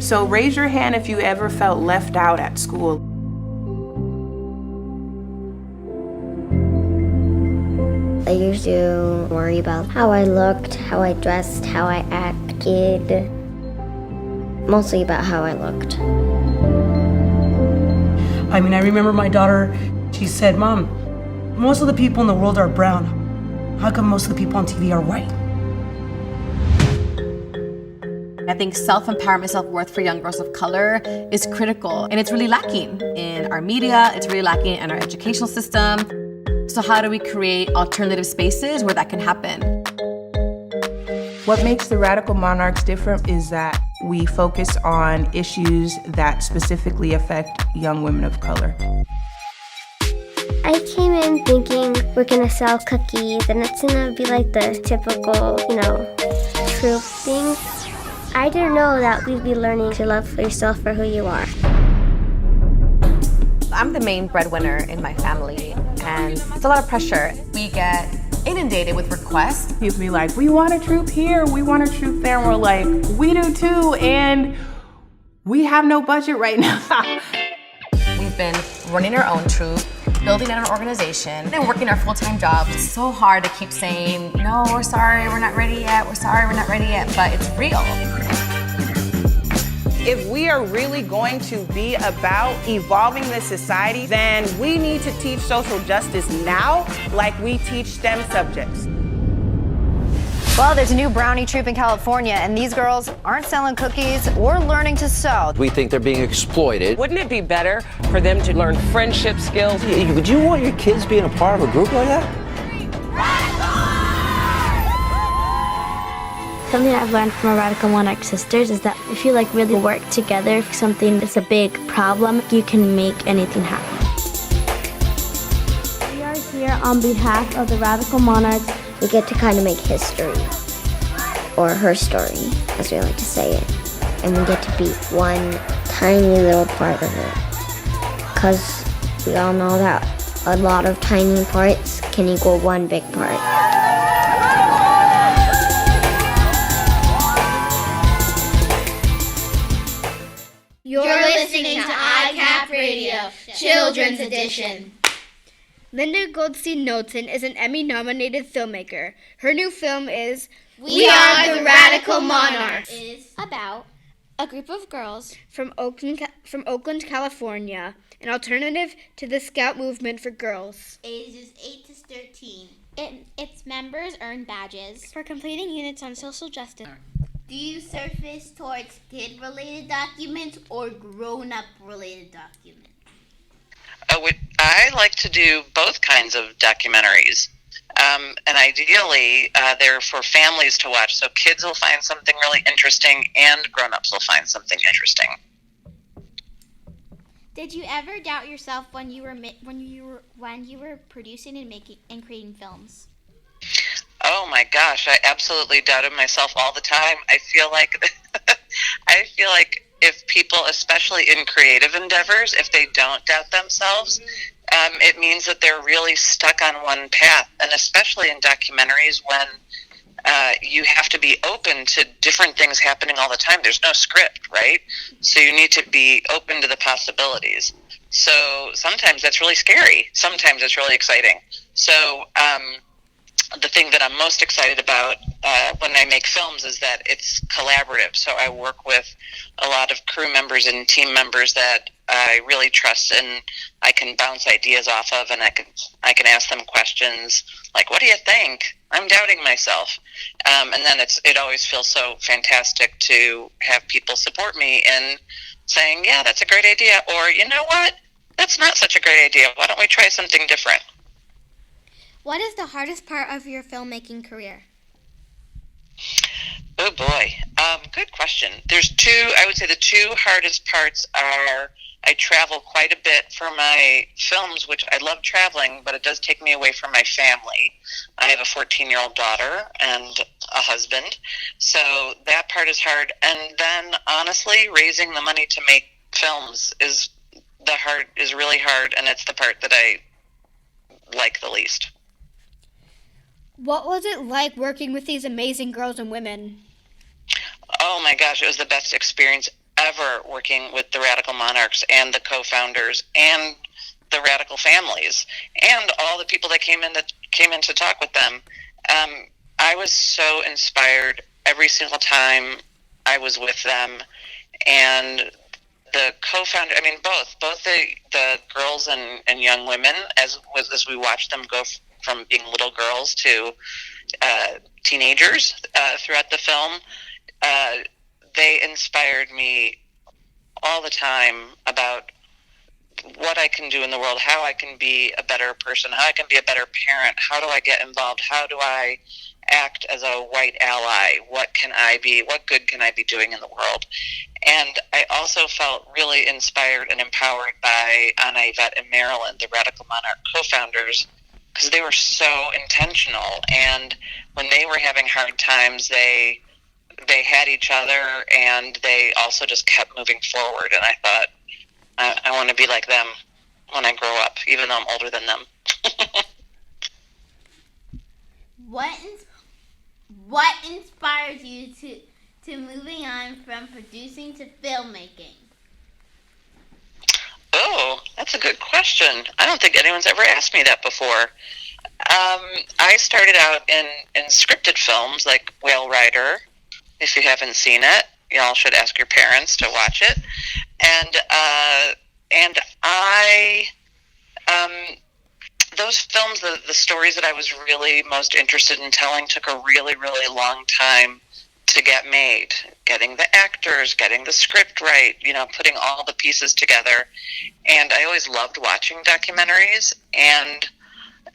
So raise your hand if you ever felt left out at school. I used to worry about how I looked, how I dressed, how I acted. Mostly about how I looked. I mean, I remember my daughter, she said, "Mom, most of the people in the world are brown. How come most of the people on TV are white?" I think self-empowerment, self-worth for young girls of color is critical, and it's really lacking in our media, it's really lacking in our educational system. So how do we create alternative spaces where that can happen? What makes the Radical Monarchs different is that we focus on issues that specifically affect young women of color. I came in thinking we're gonna sell cookies and it's gonna be like the typical, troop thing. I didn't know that we'd be learning to love yourself for who you are. I'm the main breadwinner in my family, and it's a lot of pressure. We get inundated with requests. People be like, we want a troop here, we want a troop there, and we're like, we do too, and we have no budget right now. We've been running our own troop, building an organization, and working our full-time jobs. It's so hard to keep saying, no, we're sorry, we're not ready yet, we're sorry, we're not ready yet, but it's real. If we are really going to be about evolving this society, then we need to teach social justice now like we teach STEM subjects. Well, there's a new brownie troop in California, and these girls aren't selling cookies or learning to sew. We think they're being exploited. Wouldn't it be better for them to learn friendship skills? Would you want your kids being a part of a group like that? Something I've learned from our Radical Monarch sisters is that if you really work together, if something is a big problem, you can make anything happen. We are here on behalf of the Radical Monarchs. We get to kind of make history, or her story, as we like to say it. And we get to be one tiny little part of it. Because we all know that a lot of tiny parts can equal one big part. You're listening to ICAP Radio, Children's Edition. Linda Goldstein Knowlton is an Emmy-nominated filmmaker. Her new film is We Are the Radical Monarchs. It is about a group of girls from Oakland, California, an alternative to the Scout movement for girls. ages 8 to 13. Its members earn badges for completing units on social justice. Do you surface towards kid-related documents or grown-up-related documents? I like to do both kinds of documentaries. And ideally, they're for families to watch, so kids will find something really interesting and grown-ups will find something interesting. Did you ever doubt yourself when you were producing and making and creating films? Oh my gosh, I absolutely doubted myself all the time. I feel like if people, especially in creative endeavors, if they don't doubt themselves, it means that they're really stuck on one path. And especially in documentaries, when you have to be open to different things happening all the time. There's no script, right? So you need to be open to the possibilities. So sometimes that's really scary. Sometimes it's really exciting. So the thing that I'm most excited about when I make films is that it's collaborative. So I work with a lot of crew members and team members that I really trust, and I can bounce ideas off of, and I can ask them questions like, "What do you think?" I'm doubting myself, and then it always feels so fantastic to have people support me in saying, "Yeah, that's a great idea," or "You know what? That's not such a great idea. Why don't we try something different?" What is the hardest part of your filmmaking career? Oh boy, good question. I would say the two hardest parts are I travel quite a bit for my films, which I love traveling, but it does take me away from my family. I have a 14-year-old daughter and a husband, so that part is hard. And then honestly, raising the money to make films is really hard, and it's the part that I like the least. What was it like working with these amazing girls and women? Oh my gosh, it was the best experience ever working with the Radical Monarchs and the co-founders and the Radical families and all the people that came in to talk with them. I was so inspired every single time I was with them, and the co-founder, I mean, both the girls and young women, as we watched them go from being little girls to teenagers throughout the film, they inspired me all the time about what I can do in the world, how I can be a better person, how I can be a better parent, how do I get involved, how do I act as a white ally, what good can I be doing in the world. And I also felt really inspired and empowered by Anna, Yvette, and Marilyn, the Radical Monarch co-founders, because they were so intentional. And when they were having hard times, they had each other, and they also just kept moving forward. And I thought, I want to be like them when I grow up, even though I'm older than them. What inspires you to moving on from producing to filmmaking? Oh, that's a good question. I don't think anyone's ever asked me that before. I started out in scripted films like Whale Rider. If you haven't seen it, y'all should ask your parents to watch it. And I those films, the stories that I was really most interested in telling took a really, really long time to get made. Getting the actors, getting the script right, putting all the pieces together. And I always loved watching documentaries, and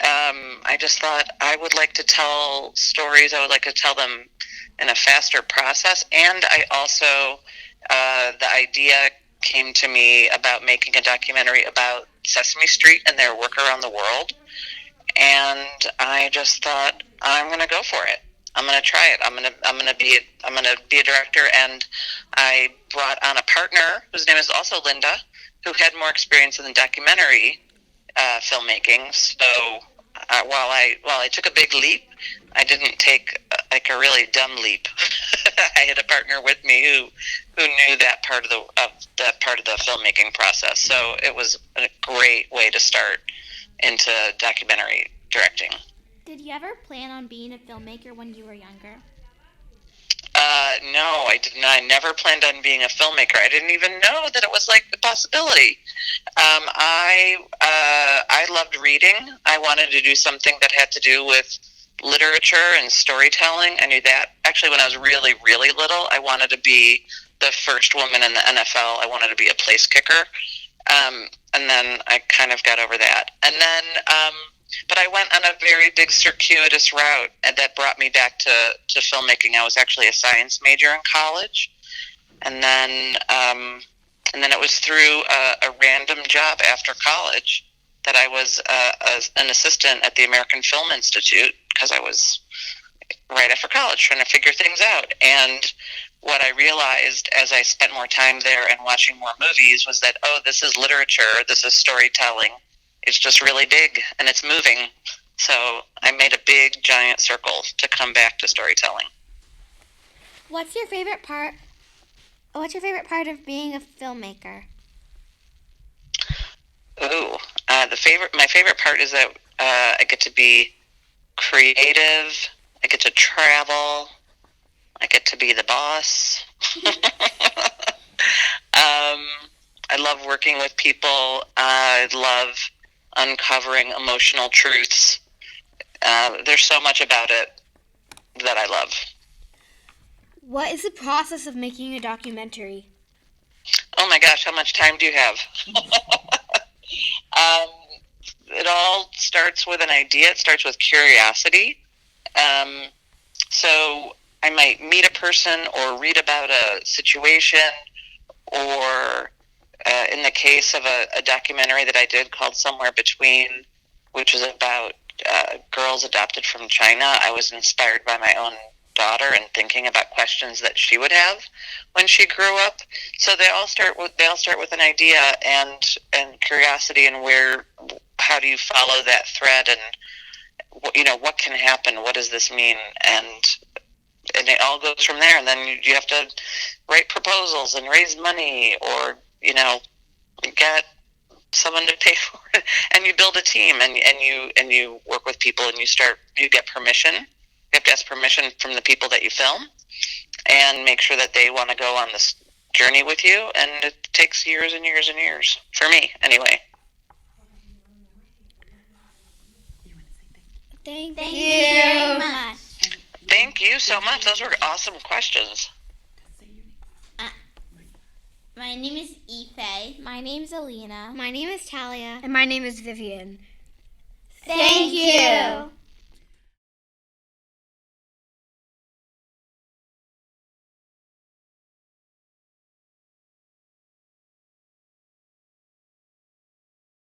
I just thought I would like to tell stories. I would like to tell them in a faster process. And I also, the idea came to me about making a documentary about Sesame Street and their work around the world. And I just thought, I'm going to go for it. I'm going to try it. I'm going to be a director. And I brought on a partner whose name is also Linda, who had more experience in documentary filmmaking. So while I took a big leap, I didn't take like a really dumb leap. I had a partner with me who knew that part of the filmmaking process. So it was a great way to start into documentary directing. Did you ever plan on being a filmmaker when you were younger? No, I did not. I never planned on being a filmmaker. I didn't even know that it was like a possibility. I loved reading. I wanted to do something that had to do with literature and storytelling. I knew that. Actually, when I was really, really little, I wanted to be the first woman in the NFL. I wanted to be a place kicker. And then I kind of got over that. And then, but I went on a very big circuitous route that brought me back to filmmaking. I was actually a science major in college. And then it was through a random job after college that I was an assistant at the American Film Institute, because I was right after college trying to figure things out. And what I realized as I spent more time there and watching more movies was that, this is literature, this is storytelling. It's just really big and it's moving. So I made a big, giant circle to come back to storytelling. What's your favorite part of being a filmmaker? Ooh, my favorite part is that I get to be creative. I get to travel. I get to be the boss. I love working with people. I love uncovering emotional truths. There's so much about it that I love. What is the process of making a documentary? Oh my gosh, how much time do you have? It all starts with an idea. It starts with curiosity. So I might meet a person or read about a situation, or in the case of a documentary that I did called Somewhere Between, which was about girls adopted from China, I was inspired by my own daughter and thinking about questions that she would have when she grew up. So they all start with an idea and curiosity, and how do you follow that thread, and what can happen, what does this mean, and it all goes from there. And then you have to write proposals and raise money, or, you know, get someone to pay for it, and you build a team, and you work with people, and you get permission. You have to ask permission from the people that you film, and make sure that they want to go on this journey with you, and it takes years and years and years, for me anyway. Thank you very much. Thank you so much. Those were awesome questions. My name is Ife. My name's Alina. My name is Talia. And my name is Vivian. Thank you.